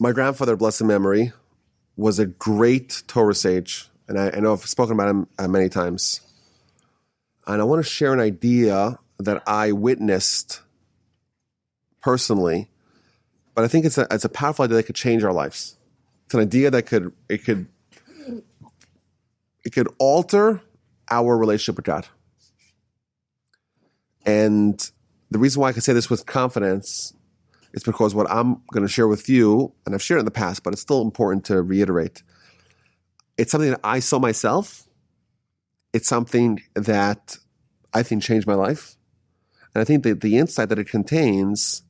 My grandfather, blessed memory, was a great Torah sage, and I know I've spoken about him many times. And I want to share an idea that I witnessed personally, but I think it's a powerful idea that could change our lives. It's an idea that could alter our relationship with God. And the reason why I can say this with confidence is because what I'm going to share with you, and I've shared it in the past, but it's still important to reiterate. It's something that I saw myself. It's something that I think changed my life. And I think that the insight that it contains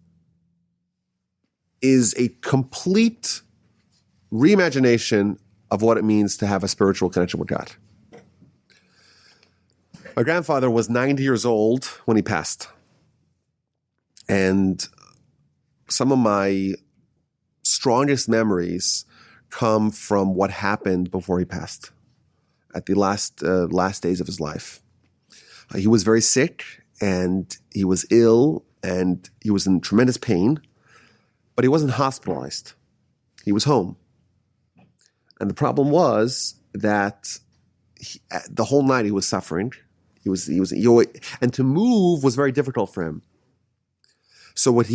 is a complete reimagination of what it means to have a spiritual connection with God. My grandfather was 90 years old when he passed. And some of my strongest memories come from what happened before he passed, at the last days of his life. He was very sick, and he was ill, and he was in tremendous pain, but he wasn't hospitalized. He was home. And the problem was that the whole night he was suffering. And to move was very difficult for him. So what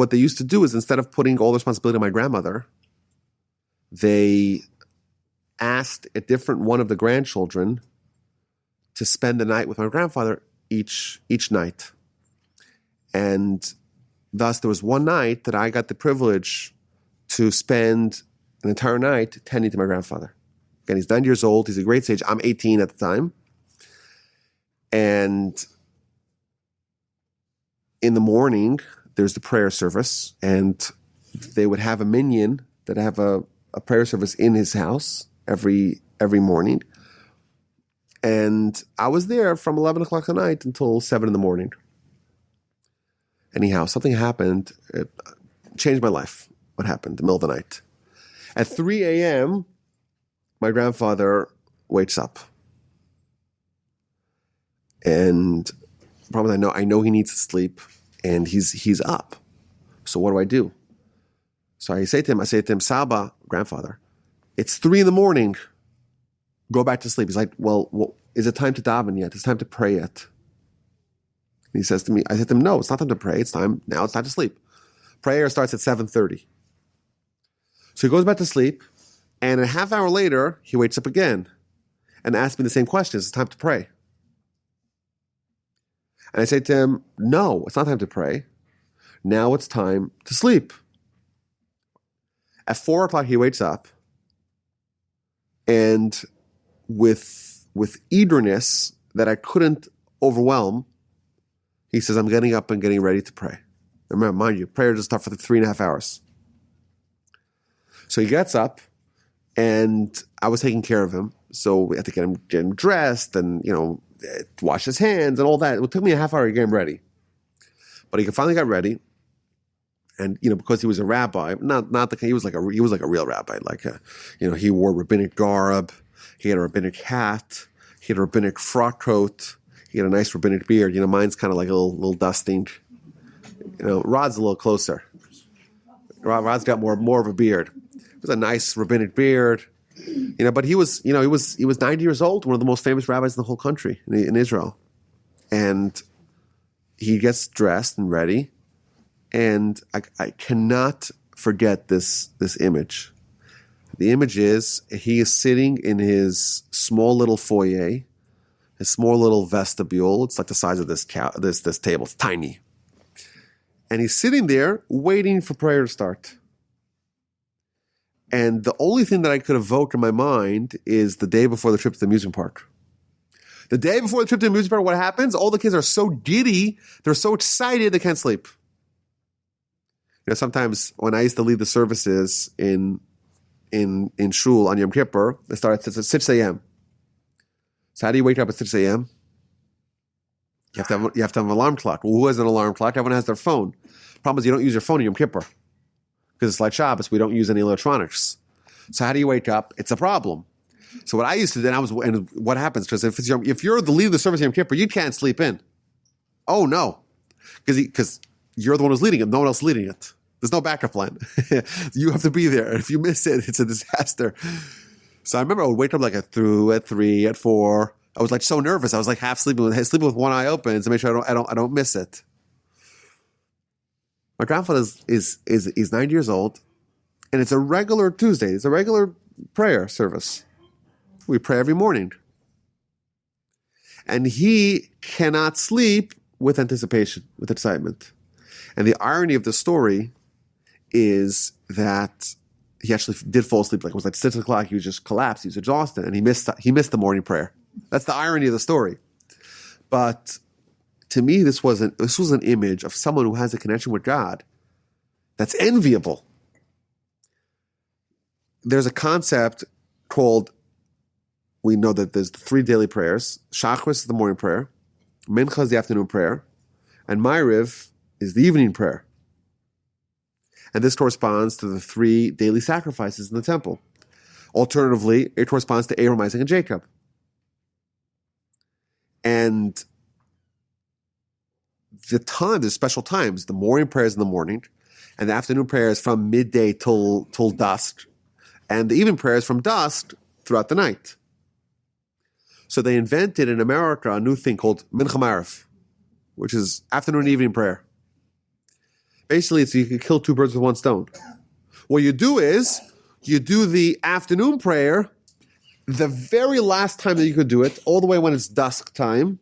they used to do is, instead of putting all the responsibility on my grandmother, they asked a different one of the grandchildren to spend the night with my grandfather each night. And thus there was one night that I got the privilege to spend an entire night tending to my grandfather. Again, he's 90 years old. He's a great sage. I'm 18 at the time. And in the morning, there's the prayer service, and they would have a minyan that have a prayer service in his house every morning. And I was there from 11 o'clock at night until 7 in the morning. Anyhow, something happened. It changed my life. What happened in the middle of the night? At 3 a.m., my grandfather wakes up. And the problem is I know he needs to sleep, and he's up. So what do? So I say to him, Saba, grandfather, it's 3 in the morning. Go back to sleep. He's like, well, is it time to daven yet? It's time to pray yet. And he says to me, I said to him, no, it's not time to pray. It's time to sleep. Prayer starts at 7:30. So he goes back to sleep, and a half hour later, he wakes up again and asks me the same question. It's time to pray. And I say to him, no, it's not time to pray. Now it's time to sleep. At 4 o'clock, he wakes up, and with eagerness that I couldn't overwhelm, he says, I'm getting up and getting ready to pray. Remember, mind you, prayer doesn't start for 3.5 hours. So he gets up, and I was taking care of him. So we had to get him dressed and, wash his hands and all that. It took me a half hour to get him ready. But he finally got ready. And, because he was a rabbi, he was like a real rabbi. He wore rabbinic garb. He had a rabbinic hat. He had a rabbinic frock coat. He had a nice rabbinic beard. Mine's kind of like a little dusting. Rod's a little closer. Rod's got more of a beard. It was a nice rabbinic beard. But he was 90 years old, one of the most famous rabbis in the whole country, in Israel. And he gets dressed and ready. And I cannot forget this image. The image is, he is sitting in his small little foyer, his small little vestibule. It's like the size of this table. It's tiny. And he's sitting there waiting for prayer to start. And the only thing that I could evoke in my mind is the day before the trip to the amusement park. The day before the trip to the amusement park, what happens? All the kids are so giddy, they're so excited, they can't sleep. Sometimes when I used to lead the services in shul on Yom Kippur, they start at 6 a.m. So how do you wake up at 6 a.m.? You have to have an alarm clock. Well, who has an alarm clock? Everyone has their phone. Problem is you don't use your phone on Yom Kippur. Because it's like Shabbos, we don't use any electronics. So how do you wake up? It's a problem. So what I used to do, and what happens? Because if you're the leader of the service of Yom Kippur, you can't sleep in. Oh no, because you're the one who's leading it. No one else is leading it. There's no backup plan. You have to be there. If you miss it, it's a disaster. So I remember I would wake up like at 3, at 4. I was like so nervous. I was like half sleeping with one eye open to make sure I don't miss it. My grandfather is 90 years old, and it's a regular Tuesday. It's a regular prayer service. We pray every morning. And he cannot sleep with anticipation, with excitement. And the irony of the story is that he actually did fall asleep. Like it was like 6 o'clock. He was just collapsed. He was exhausted, and he missed the morning prayer. That's the irony of the story. But to me, this was an image of someone who has a connection with God that's enviable. There's a concept called, we know that there's 3 daily prayers. Shachris is the morning prayer, Mincha is the afternoon prayer, and Ma'ariv is the evening prayer. And this corresponds to the 3 daily sacrifices in the temple. Alternatively, it corresponds to Abraham, Isaac, and Jacob. And there's special times. The morning prayer is in the morning, and the afternoon prayer is from midday till dusk, and the evening prayer is from dusk throughout the night. So they invented in America a new thing called Mincha Ma'ariv, which is afternoon and evening prayer. Basically, it's you can kill 2 birds with 1 stone. What you do is you do the afternoon prayer the very last time that you could do it, all the way when it's dusk time,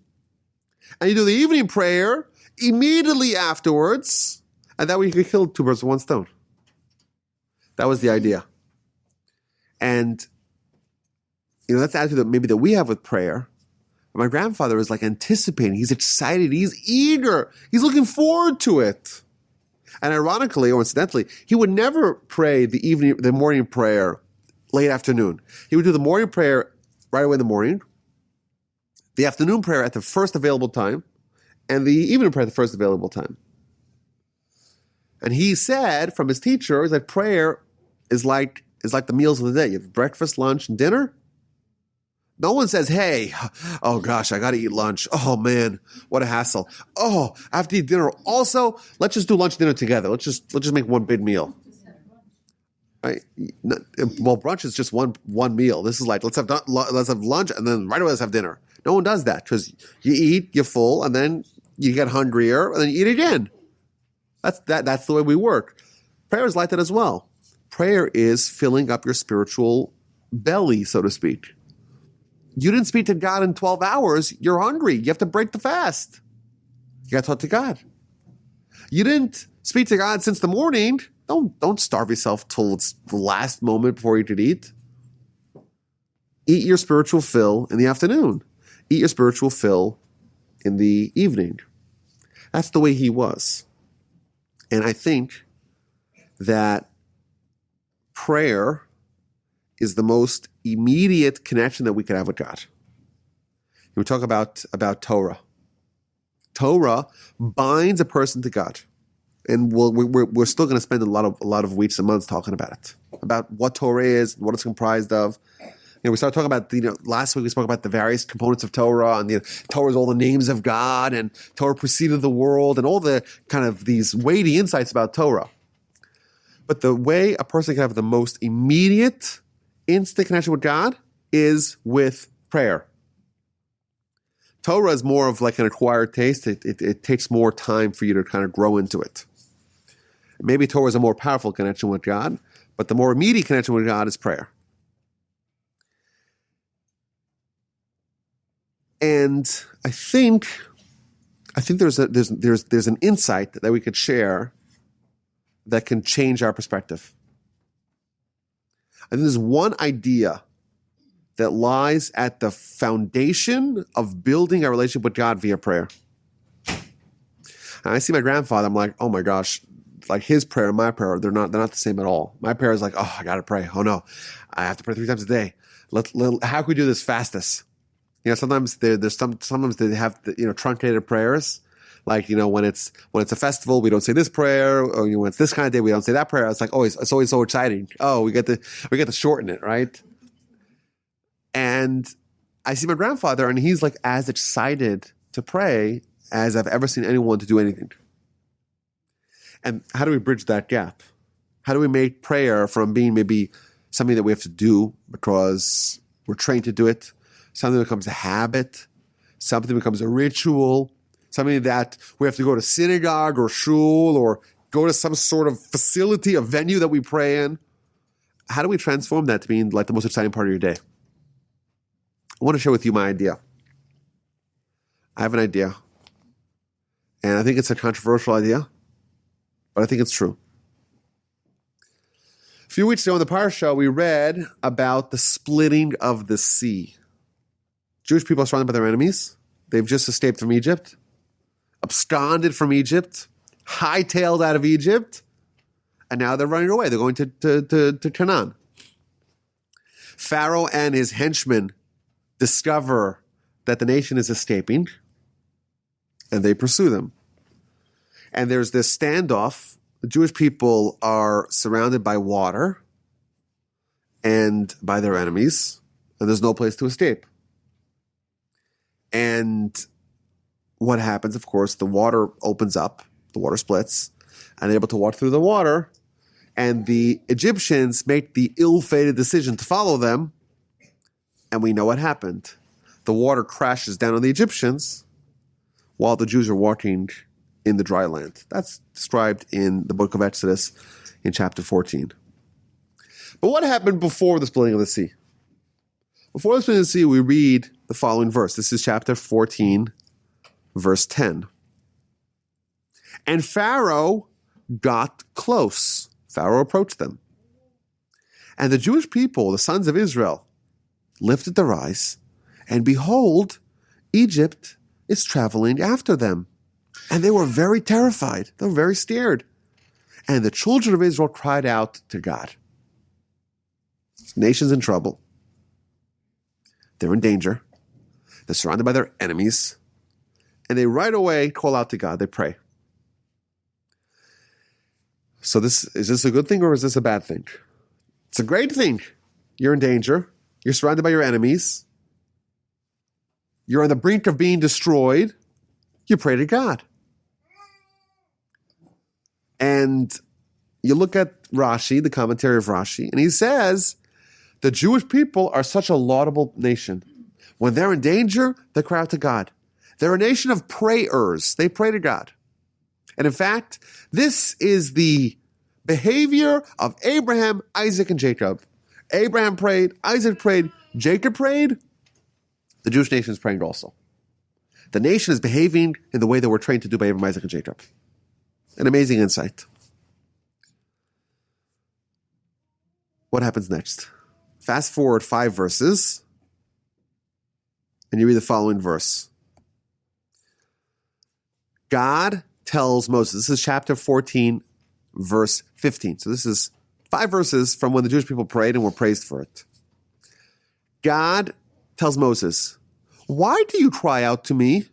and you do the evening prayer immediately afterwards, and that way you could kill 2 birds with 1 stone. That was the idea. And that's the attitude that we have with prayer. My grandfather is like anticipating. He's excited. He's eager. He's looking forward to it. And ironically, or incidentally, he would never pray the morning prayer late afternoon. He would do the morning prayer right away in the morning, the afternoon prayer at the first available time, and the evening prayer at the first available time. And he said from his teacher that prayer is like the meals of the day. You have breakfast, lunch, and dinner. No one says, hey, oh gosh, I got to eat lunch. Oh man, what a hassle. Oh, I have to eat dinner. Also, let's just do lunch and dinner together. Let's just make one big meal. Right? Well, brunch is just one meal. This is like, let's have lunch and then right away let's have dinner. No one does that because you eat, you're full, and then you get hungrier, and then you eat again. That's the way we work. Prayer is like that as well. Prayer is filling up your spiritual belly, so to speak. You didn't speak to God in 12 hours. You're hungry. You have to break the fast. You got to talk to God. You didn't speak to God since the morning. Don't starve yourself till it's the last moment before you could eat. Eat your spiritual fill in the afternoon. Eat your spiritual fill in the evening. That's the way he was. And I think that prayer is the most immediate connection that we could have with God. We talk about Torah. Torah binds a person to God, and we're still going to spend a lot of weeks and months talking about it, about what Torah is, what it's comprised of. We started talking about last week we spoke about the various components of Torah, and Torah is all the names of God, and Torah preceded the world, and all the kind of these weighty insights about Torah. But the way a person can have the most immediate instant connection with God is with prayer. Torah is more of like an acquired taste. It takes more time for you to kind of grow into it. Maybe Torah is a more powerful connection with God, but the more immediate connection with God is prayer. And I think there's an insight that we could share that can change our perspective. I think there's one idea that lies at the foundation of building a relationship with God via prayer. And I see my grandfather, I'm like, oh my gosh, like his prayer and my prayer, they're not the same at all. My prayer is like, oh, I gotta pray. Oh no, I have to pray 3 times a day. How can we do this fastest? Sometimes sometimes they have truncated prayers. Like, when it's a festival, we don't say this prayer, or when it's this kind of day, we don't say that prayer. It's like it's always so exciting. Oh, we get to shorten it, right? And I see my grandfather, and he's like as excited to pray as I've ever seen anyone to do anything. And how do we bridge that gap? How do we make prayer from being maybe something that we have to do because we're trained to do it, something that becomes a habit, something that becomes a ritual, something that we have to go to synagogue or shul or go to some sort of facility, a venue that we pray in? How do we transform that to being like the most exciting part of your day? I want to share with you my idea. I have an idea. And I think it's a controversial idea, but I think it's true. A few weeks ago in the Parsha, we read about the splitting of the sea. Jewish people are surrounded by their enemies. They've just escaped from Egypt, absconded from Egypt, hightailed out of Egypt, and now they're running away. They're going to Canaan. Pharaoh and his henchmen discover that the nation is escaping, and they pursue them. And there's this standoff. The Jewish people are surrounded by water and by their enemies, and there's no place to escape. And what happens, of course, the water opens up, the water splits, and they're able to walk through the water, and the Egyptians make the ill-fated decision to follow them, and we know what happened. The water crashes down on the Egyptians while the Jews are walking in the dry land. That's described in the book of Exodus in chapter 14. But what happened before the splitting of the sea? Before the splitting of the sea, we read the following verse. This is chapter 14, verse 10. And Pharaoh got close. Pharaoh approached them. And the Jewish people, the sons of Israel, lifted their eyes, and behold, Egypt is traveling after them. And they were very terrified. They were very scared. And the children of Israel cried out to God. This nation's in trouble. They're in danger. They're surrounded by their enemies. And they right away call out to God. They pray. So is this a good thing or is this a bad thing? It's a great thing. You're in danger. You're surrounded by your enemies. You're on the brink of being destroyed. You pray to God. And you look at Rashi, the commentary of Rashi, and he says, the Jewish people are such a laudable nation. When they're in danger, they cry out to God. They're a nation of prayers. They pray to God. And in fact, this is the behavior of Abraham, Isaac, and Jacob. Abraham prayed, Isaac prayed, Jacob prayed. The Jewish nation is praying also. The nation is behaving in the way that we're trained to do by Abraham, Isaac, and Jacob. An amazing insight. What happens next? Fast forward 5 verses, and you read the following verse. God tells Moses, this is chapter 14, verse 15. So this is 5 verses from when the Jewish people prayed and were praised for it. God tells Moses, why do you cry out to me?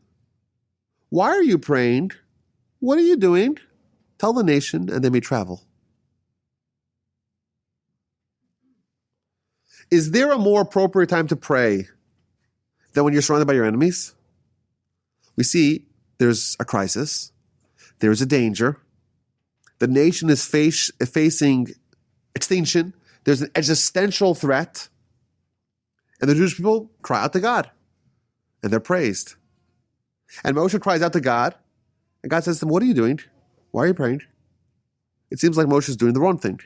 Why are you praying? What are you doing? Tell the nation and they may travel. Is there a more appropriate time to pray than when you're surrounded by your enemies? We see there's a crisis. There's a danger. The nation is facing extinction. There's an existential threat. And the Jewish people cry out to God. And they're praised. And Moshe cries out to God. And God says to him, what are you doing? Why are you praying? It seems like Moshe is doing the wrong thing.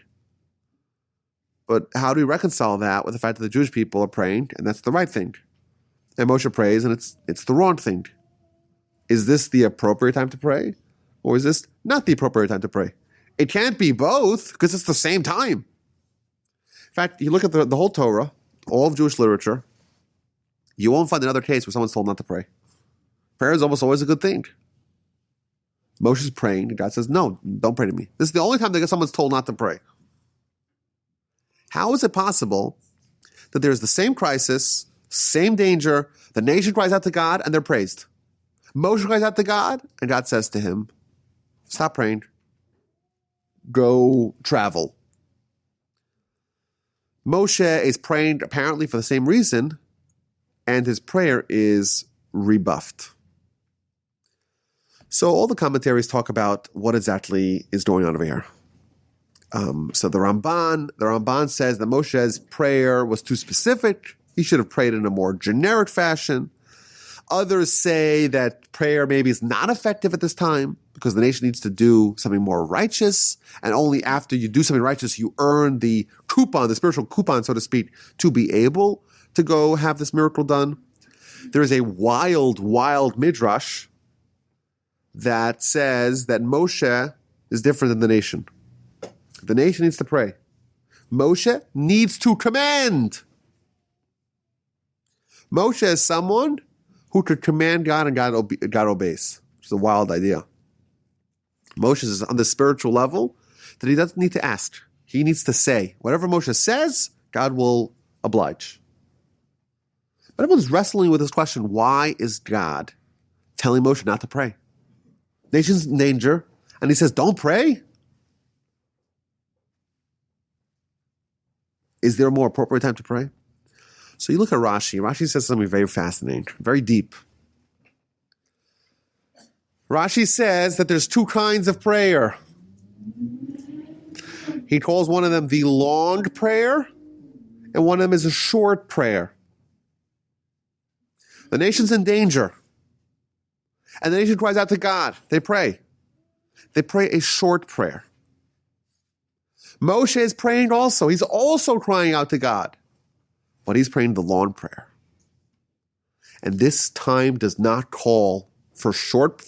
But how do we reconcile that with the fact that the Jewish people are praying and that's the right thing? And Moshe prays and it's the wrong thing. Is this the appropriate time to pray? Or is this not the appropriate time to pray? It can't be both because it's the same time. In fact, you look at the whole Torah, all of Jewish literature, you won't find another case where someone's told not to pray. Prayer is almost always a good thing. Moshe's praying, and God says, no, don't pray to me. This is the only time that someone's told not to pray. How is it possible that there's the same crisis, same danger, the nation cries out to God, and they're praised? Moshe cries out to God, and God says to him, stop praying. Go travel. Moshe is praying apparently for the same reason, and his prayer is rebuffed. So all the commentaries talk about what exactly is going on over here. So the Ramban says that Moshe's prayer was too specific. He should have prayed in a more generic fashion. Others say that prayer maybe is not effective at this time because the nation needs to do something more righteous, and only after you do something righteous you earn the coupon, the spiritual coupon, so to speak, to be able to go have this miracle done. There is a wild midrash that says that Moshe is different than the nation. The nation needs to pray. Moshe needs to command. Moshe is someone who could command God and God obeys, which is a wild idea. Moshe is on the spiritual level that he doesn't need to ask. He needs to say. Whatever Moshe says, God will oblige. But everyone's wrestling with this question, why is God telling Moshe not to pray? Nation's in danger, and he says, don't pray? Is there a more appropriate time to pray? So you look at Rashi. Rashi says something very fascinating, very deep. Rashi says that there's two kinds of prayer. He calls one of them the long prayer, and one of them is a short prayer. The nation's in danger, and the nation cries out to God. They pray. They pray a short prayer. Moshe is praying also. He's also crying out to God. But he's praying the long prayer. And this time does not call for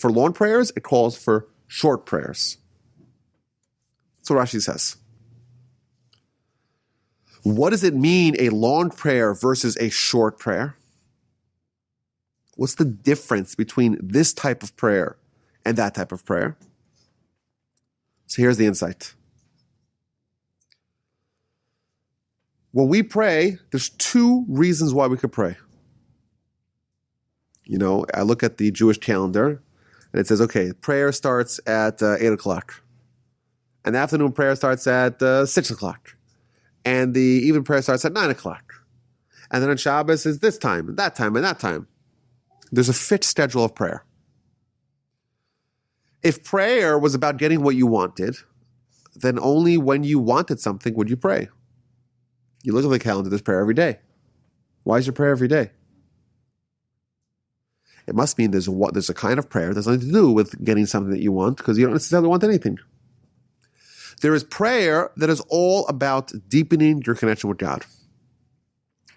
long prayers, it calls for short prayers. That's what Rashi says. What does it mean, a long prayer versus a short prayer? What's the difference between this type of prayer and that type of prayer? So here's the insight. When we pray, there's two reasons why we could pray. You know, I look at the Jewish calendar, and it says, okay, prayer starts at 8 o'clock. And the afternoon prayer starts at 6 o'clock. And the evening prayer starts at 9 o'clock. And then on Shabbos is this time, and that time, and that time. There's a fixed schedule of prayer. If prayer was about getting what you wanted, then only when you wanted something would you pray. You look at the calendar, there's prayer every day. Why is there prayer every day? It must mean there's a kind of prayer that has nothing to do with getting something that you want, because you don't necessarily want anything. There is prayer that is all about deepening your connection with God.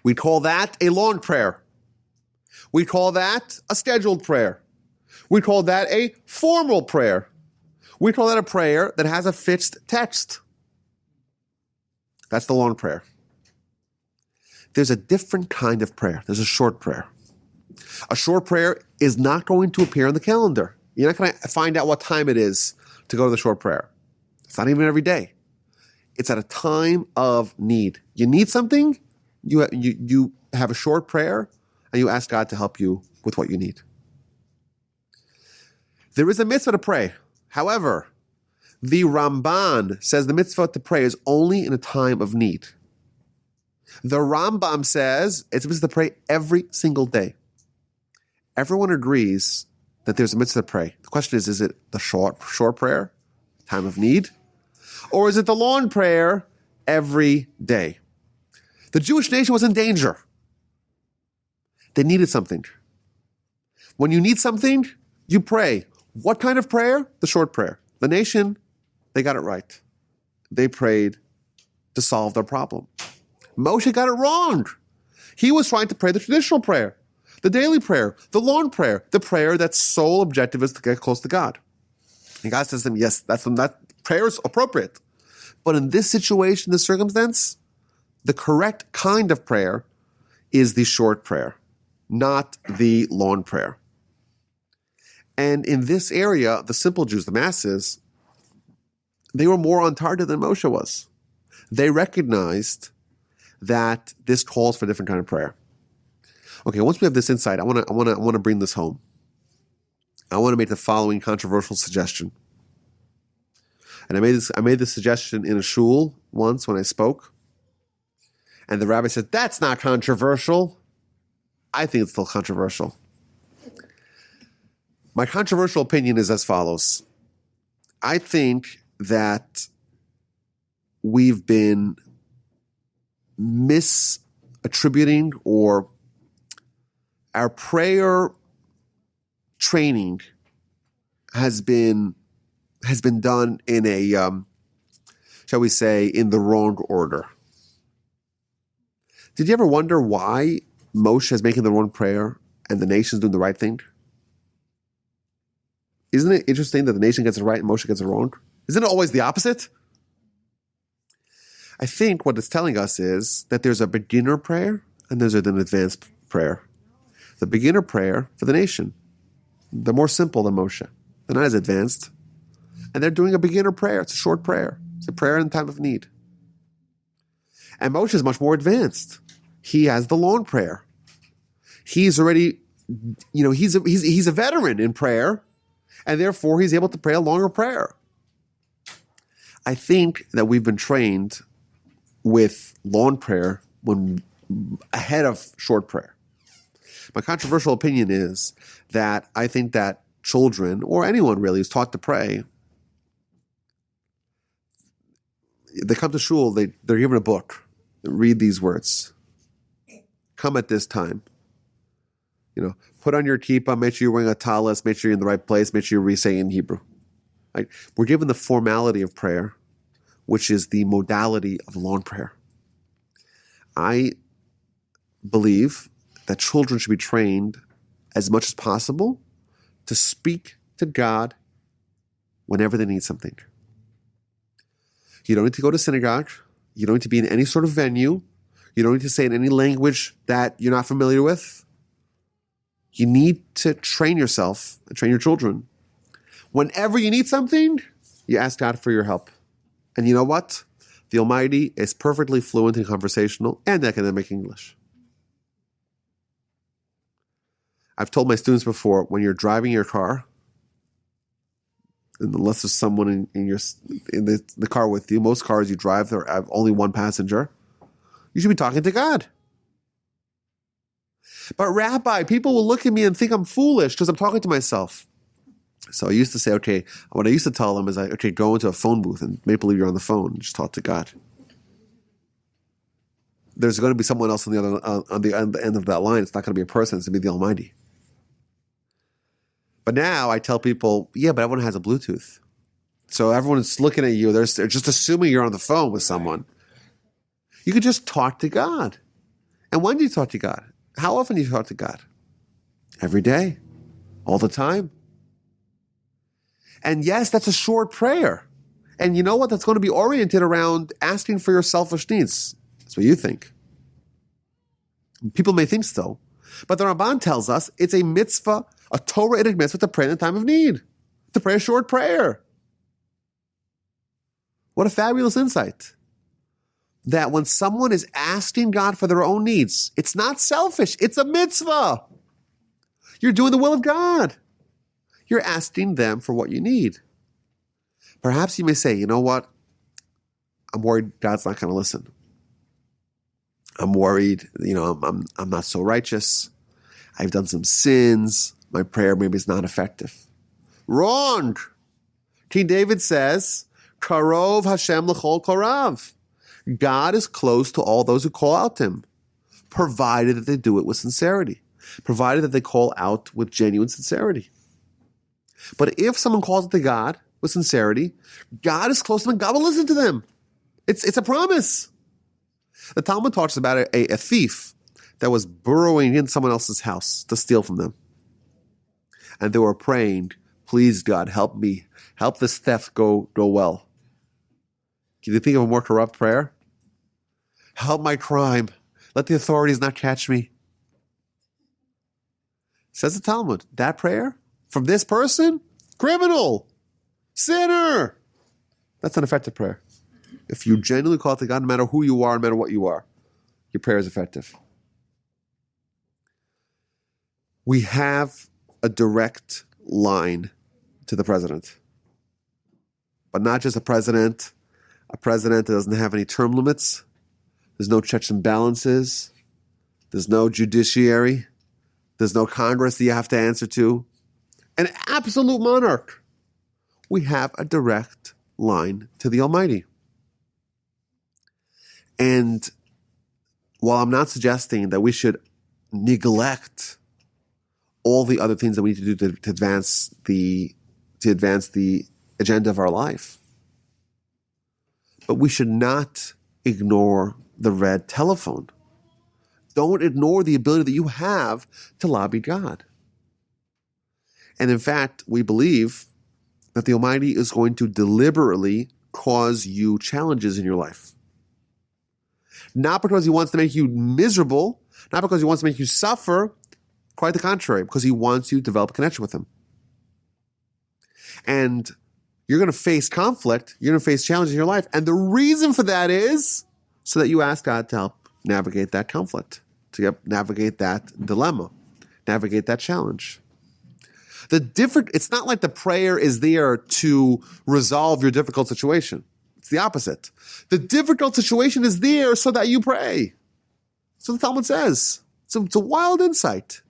We call that a long prayer. We call that a scheduled prayer. We call that a formal prayer. We call that a prayer that has a fixed text. That's the long prayer. There's a different kind of prayer. There's a short prayer. A short prayer is not going to appear on the calendar. You're not going to find out what time it is to go to the short prayer. It's not even every day. It's at a time of need. You need something, you have a short prayer, and you ask God to help you with what you need. There is a mitzvah to pray. However, the Ramban says the mitzvah to pray is only in a time of need. The Rambam says it's a mitzvah to pray every single day. Everyone agrees that there's a mitzvah to pray. The question is it the short prayer, time of need? Or is it the long prayer every day? The Jewish nation was in danger. They needed something. When you need something, you pray. What kind of prayer? The short prayer. The nation, they got it right. They prayed to solve their problem. Moshe got it wrong. He was trying to pray the traditional prayer, the daily prayer, the long prayer, the prayer that's sole objective is to get close to God. And God says to him, yes, that prayer is appropriate. But in this situation, this circumstance, the correct kind of prayer is the short prayer, not the long prayer. And in this area, the simple Jews, the masses, they were more on target than Moshe was. They recognized that this calls for a different kind of prayer. Okay, once we have this insight, I want to bring this home. I want to make the following controversial suggestion. And I made this suggestion in a shul once when I spoke. And the rabbi said, that's not controversial. I think it's still controversial. My controversial opinion is as follows. I think that we've been misattributing, or our prayer training has been done in a, shall we say, in the wrong order. Did you ever wonder why Moshe is making the wrong prayer and the nation's doing the right thing? Isn't it interesting that the nation gets it right and Moshe gets it wrong? Isn't it always the opposite? I think what it's telling us is that there's a beginner prayer and there's an advanced prayer. The beginner prayer for the nation, they're more simple than Moshe. They're not as advanced. And they're doing a beginner prayer. It's a short prayer. It's a prayer in time of need. And Moshe is much more advanced. He has the long prayer. He's already, he's a veteran in prayer, and therefore he's able to pray a longer prayer. I think that we've been trained with long prayer when ahead of short prayer. My controversial opinion is that I think that children, or anyone really, who's taught to pray, they come to shul, they're given a book, read these words. Come at this time. Put on your kippah, make sure you're wearing a talis, make sure you're in the right place, make sure you're saying in Hebrew. Right? We're given the formality of prayer, which is the modality of long prayer. I believe that children should be trained as much as possible to speak to God whenever they need something. You don't need to go to synagogue. You don't need to be in any sort of venue. You don't need to say in any language that you're not familiar with. You need to train yourself and train your children. Whenever you need something, you ask God for your help. And you know what? The Almighty is perfectly fluent in conversational and academic English. I've told my students before, when you're driving your car, and unless there's someone in the car with you, most cars you drive, there have only one passenger, you should be talking to God. But Rabbi, people will look at me and think I'm foolish because I'm talking to myself. So I used to say, okay, what I used to tell them is, go into a phone booth and make believe you're on the phone and just talk to God. There's going to be someone else on the end of that line. It's not going to be a person. It's going to be the Almighty. But now I tell people, yeah, but everyone has a Bluetooth. So everyone's looking at you. They're just assuming you're on the phone with someone. You could just talk to God. And when do you talk to God? How often do you talk to God? Every day. All the time. And yes, that's a short prayer. And you know what? That's going to be oriented around asking for your selfish needs. That's what you think. People may think so. But the Ramban tells us it's a mitzvah, a Torah-itic mitzvah to pray in the time of need. To pray a short prayer. What a fabulous insight. That when someone is asking God for their own needs, it's not selfish. It's a mitzvah. You're doing the will of God. You're asking them for what you need. Perhaps you may say, you know what? I'm worried God's not going to listen. I'm worried, I'm not so righteous. I've done some sins. My prayer maybe is not effective. Wrong. King David says, Karov Hashem l'chol korav. God is close to all those who call out to him, provided that they do it with sincerity, provided that they call out with genuine sincerity. But if someone calls out to God with sincerity, God is close to them and God will listen to them. It's a promise. The Talmud talks about a thief that was burrowing in someone else's house to steal from them. And they were praying, please God, help me. Help this theft go well. Can you think of a more corrupt prayer? Help my crime. Let the authorities not catch me. Says the Talmud, that prayer from this person, criminal, sinner. That's an effective prayer. If you genuinely call to God, no matter who you are, no matter what you are, your prayer is effective. We have a direct line to the president. But not just a president that doesn't have any term limits. There's no checks and balances. There's no judiciary. There's no Congress that you have to answer to. an absolute monarch. We have a direct line to the Almighty. And while I'm not suggesting that we should neglect all the other things that we need to do to advance the agenda of our life, but we should not ignore the red telephone. Don't ignore the ability that you have to lobby God. And in fact, we believe that the Almighty is going to deliberately cause you challenges in your life. Not because He wants to make you miserable, not because He wants to make you suffer, quite the contrary, because He wants you to develop a connection with Him. And you're going to face conflict, you're going to face challenges in your life, and the reason for that is so that you ask God to help navigate that conflict, to navigate that dilemma, navigate that challenge. It's not like the prayer is there to resolve your difficult situation. It's the opposite. The difficult situation is there so that you pray. So the Talmud says. It's a wild insight.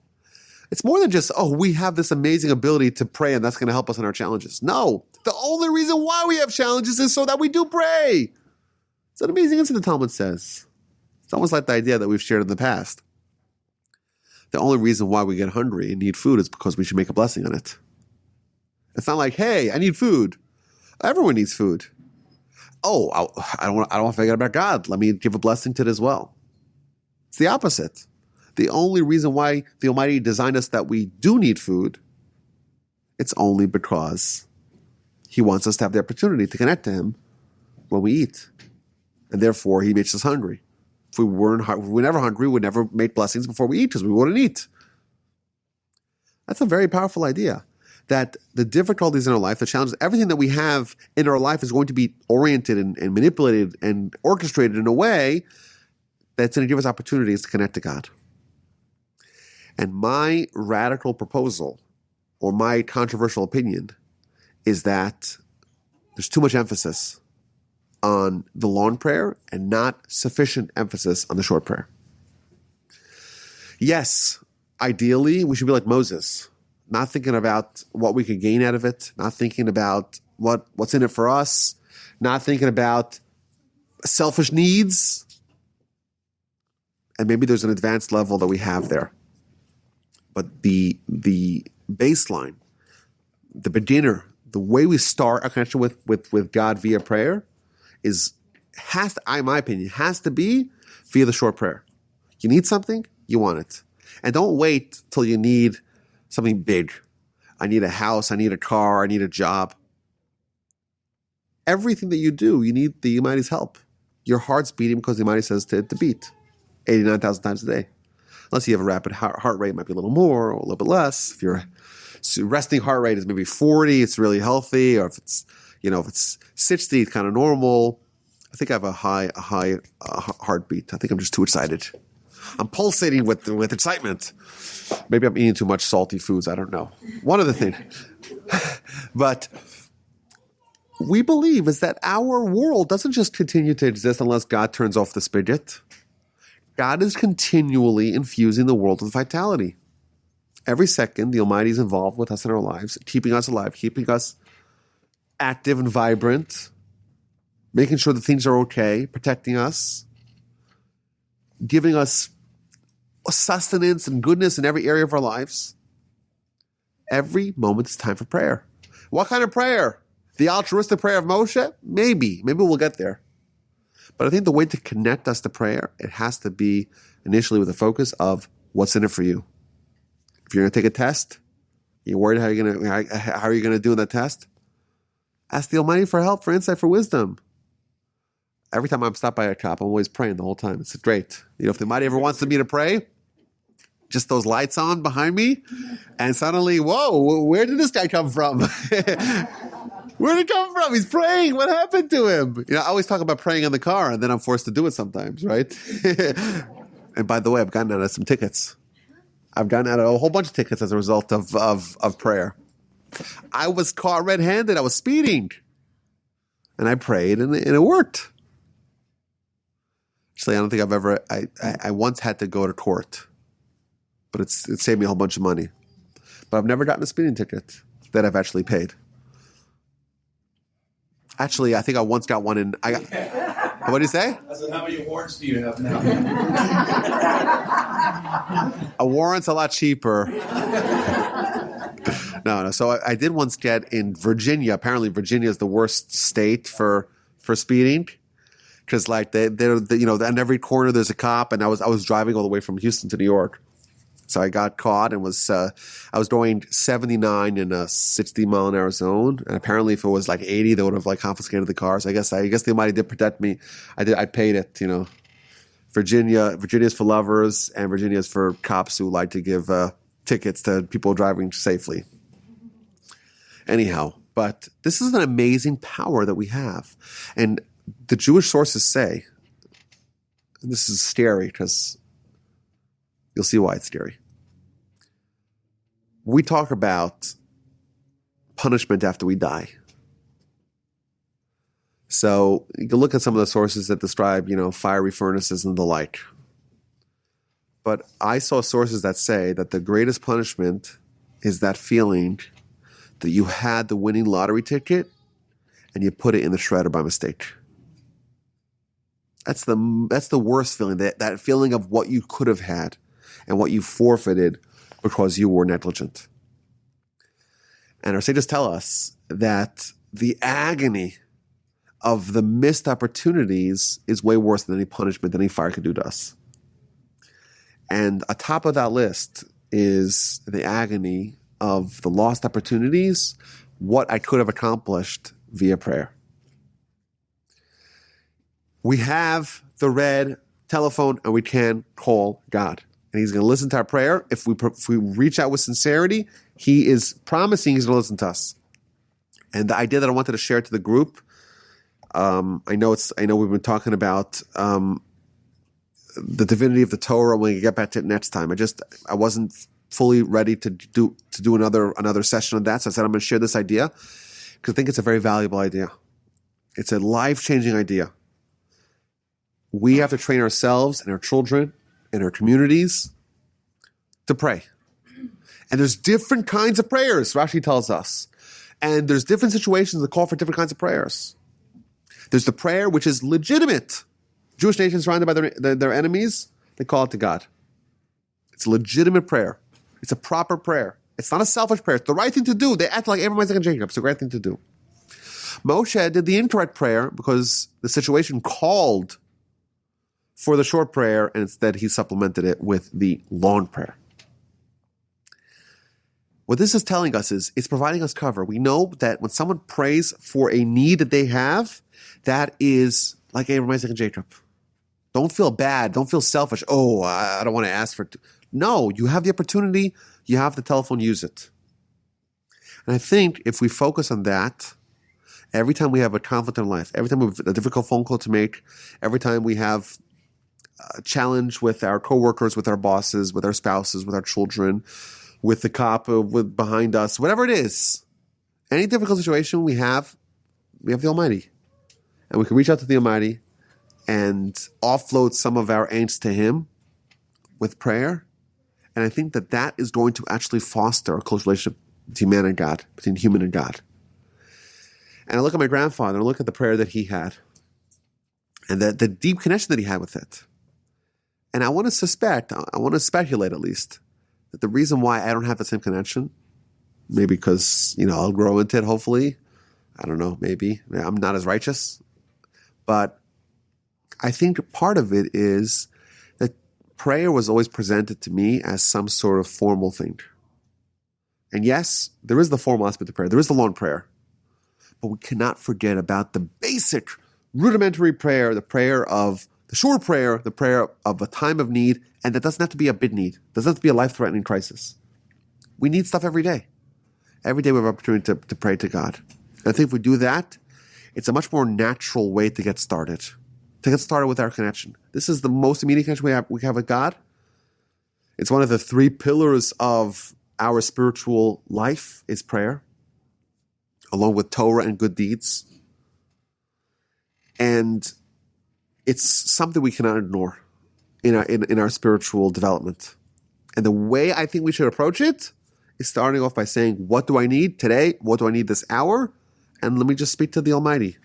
It's more than just, we have this amazing ability to pray and that's going to help us in our challenges. No, the only reason why we have challenges is so that we do pray. It's an amazing insight, the Talmud says. It's almost like the idea that we've shared in the past. The only reason why we get hungry and need food is because we should make a blessing on it. It's not like, hey, I need food. Everyone needs food. I don't want to forget about God. Let me give a blessing to it as well. It's the opposite. The only reason why the Almighty designed us that we do need food, it's only because He wants us to have the opportunity to connect to Him when we eat. And therefore, He makes us hungry. If we were never hungry, we would never make blessings before we eat because we wouldn't eat. That's a very powerful idea. That the difficulties in our life, the challenges, everything that we have in our life is going to be oriented and manipulated and orchestrated in a way that's going to give us opportunities to connect to God. And my radical proposal, or my controversial opinion, is that there's too much emphasis on the long prayer and not sufficient emphasis on the short prayer. Yes, ideally, we should be like Moses, not thinking about what we could gain out of it, not thinking about what's in it for us, not thinking about selfish needs. And maybe there's an advanced level that we have there. But the baseline, the beginner, the way we start our connection with God via prayer in my opinion, has to be via the short prayer. You need something, you want it. And don't wait till you need something big. I need a house, I need a car, I need a job. Everything that you do, you need the Almighty's help. Your heart's beating because the Almighty says to beat 89,000 times a day. Unless you have a rapid heart rate, it might be a little more or a little bit less. If your resting heart rate is maybe 40, it's really healthy. Or if it's 60, it's kind of normal. I think I have a high heartbeat. I think I'm just too excited. I'm pulsating with excitement. Maybe I'm eating too much salty foods. I don't know. One of the things. But we believe is that our world doesn't just continue to exist unless God turns off the spigot. God is continually infusing the world with vitality. Every second, the Almighty is involved with us in our lives, keeping us alive, keeping us active and vibrant, making sure that things are okay, protecting us, giving us sustenance and goodness in every area of our lives. Every moment is time for prayer. What kind of prayer? The altruistic prayer of Moshe? Maybe we'll get there. But I think the way to connect us to prayer, it has to be initially with a focus of what's in it for you. If you're going to take a test, you're worried how are you going to do in that test? Ask the Almighty for help, for insight, for wisdom. Every time I'm stopped by a cop, I'm always praying the whole time. It's great. If the Almighty ever wants me to pray, just those lights on behind me, and suddenly, whoa, where did this guy come from? Where did he come from? He's praying. What happened to him? I always talk about praying in the car, and then I'm forced to do it sometimes, right? And by the way, I've gotten out of some tickets. I've gotten out of a whole bunch of tickets as a result of prayer. I was caught red-handed. I was speeding. And I prayed, and it worked. Actually, I don't think I've ever... I once had to go to court. But it saved me a whole bunch of money. But I've never gotten a speeding ticket that I've actually paid. Actually, I think I once got one in... What did you say? I said, how many warrants do you have now? A warrant's a lot cheaper. No. So I did once get in Virginia. Apparently, Virginia is the worst state for speeding, because like they're on every corner there's a cop, and I was driving all the way from Houston to New York, so I got caught and I was going 79 in a 60-mile-an-hour zone, and apparently if it was like 80, they would have like confiscated the car. So I guess the Almighty did protect me. I paid it. Virginia's for lovers, and Virginia's for cops who like to give tickets to people driving safely. Anyhow, but this is an amazing power that we have. And the Jewish sources say, and this is scary because you'll see why it's scary. We talk about punishment after we die. So you can look at some of the sources that describe, fiery furnaces and the like. But I saw sources that say that the greatest punishment is that feeling that you had the winning lottery ticket and you put it in the shredder by mistake. That's the worst feeling, that feeling of what you could have had and what you forfeited because you were negligent. And our sages tell us that the agony of the missed opportunities is way worse than any punishment that any fire could do to us. And atop of that list is the agony of the lost opportunities, what I could have accomplished via prayer. We have the red telephone and we can call God. And he's going to listen to our prayer. If we reach out with sincerity, he is promising he's going to listen to us. And the idea that I wanted to share to the group, I know we've been talking about the divinity of the Torah. When we get back to it next time, I wasn't fully ready to do another session on that. So I said I'm going to share this idea because I think it's a very valuable idea. It's a life-changing idea. We have to train ourselves and our children and our communities to pray. And there's different kinds of prayers, Rashi tells us. And there's different situations that call for different kinds of prayers. There's the prayer which is legitimate. Jewish nations surrounded by their enemies, they call it to God. It's a legitimate prayer. It's a proper prayer. It's not a selfish prayer. It's the right thing to do. They act like Abraham, Isaac, and Jacob. It's the right thing to do. Moshe did the incorrect prayer because the situation called for the short prayer, and instead he supplemented it with the long prayer. What this is telling us is it's providing us cover. We know that when someone prays for a need that they have, that is like Abraham, Isaac, and Jacob. Don't feel bad. Don't feel selfish. Oh, I don't want to ask for it. No, you have the opportunity. You have the telephone. Use it. And I think if we focus on that, every time we have a conflict in life, every time we have a difficult phone call to make, every time we have a challenge with our coworkers, with our bosses, with our spouses, with our children, with the cop behind us, whatever it is, any difficult situation we have the Almighty. And we can reach out to the Almighty and offload some of our angst to Him with prayer. And I think that is going to actually foster a close relationship between man and God, between human and God. And I look at my grandfather and I look at the prayer that he had and the deep connection that he had with it. And I want to speculate at least, that the reason why I don't have the same connection, maybe because, I'll grow into it, hopefully. I don't know, maybe. I'm not as righteous. But I think part of it is that prayer was always presented to me as some sort of formal thing. And yes, there is the formal aspect of prayer. There is the long prayer. But we cannot forget about the basic, rudimentary prayer, the prayer of the short prayer, the prayer of a time of need, and that doesn't have to be a big need. It doesn't have to be a life-threatening crisis. We need stuff every day. Every day we have an opportunity to pray to God. And I think if we do that, it's a much more natural way to get started. To get started with our connection. This is the most immediate connection we have with God. It's one of the 3 pillars of our spiritual life is prayer, along with Torah and good deeds. And it's something we cannot ignore in our spiritual development. And the way I think we should approach it is starting off by saying, what do I need today? What do I need this hour? And let me just speak to the Almighty.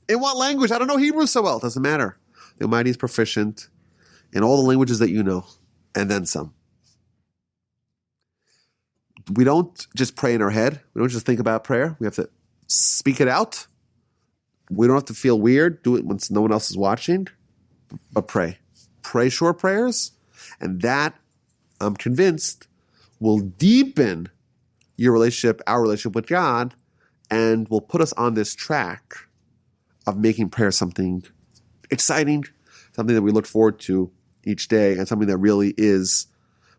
In what language? I don't know Hebrew so well. It doesn't matter. The Almighty is proficient in all the languages that you know, and then some. We don't just pray in our head. We don't just think about prayer. We have to speak it out. We don't have to feel weird. Do it when no one else is watching, but pray. Pray short prayers, and that, I'm convinced, will deepen your relationship, our relationship with God, and will put us on this track of making prayer something exciting, something that we look forward to each day, and something that really is,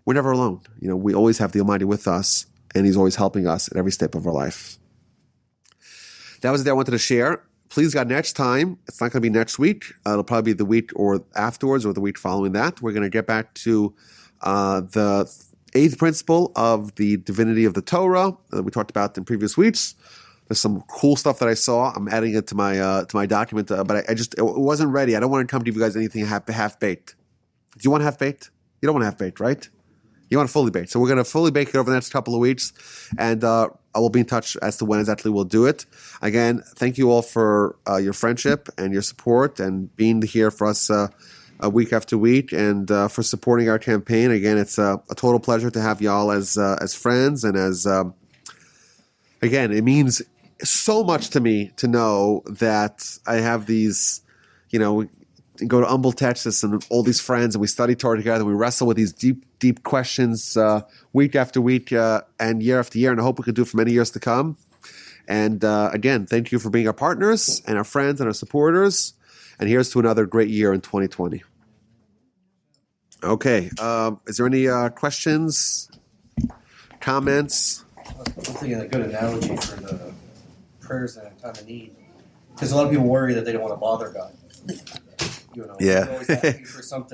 we're never alone. We always have the Almighty with us, and He's always helping us at every step of our life. That was the day I wanted to share. Please, God, next time, it's not going to be next week. It'll probably be the week or afterwards or the week following that. We're going to get back to the 8th principle of the divinity of the Torah that we talked about in previous weeks. There's some cool stuff that I saw. I'm adding it to my document, but it wasn't ready. I don't want to come to you guys anything half-baked. Do you want half-baked? You don't want half-baked, right? You want fully baked. So we're going to fully bake it over the next couple of weeks, and I will be in touch as to when exactly we'll do it. Again, thank you all for your friendship and your support and being here for us week after week, and for supporting our campaign. Again, it's a total pleasure to have y'all as friends, and as again, it means so much to me to know that I have these, we go to Humble, Texas, and all these friends, and we study Torah together, and we wrestle with these deep questions week after week and year after year, and I hope we can do it for many years to come. And again, thank you for being our partners and our friends and our supporters, and here's to another great year in 2020. Okay, is there any questions, comments? I'm thinking a good analogy for the prayers in a time of need, because a lot of people worry that they don't want to bother God. Yeah. They're always asking for something.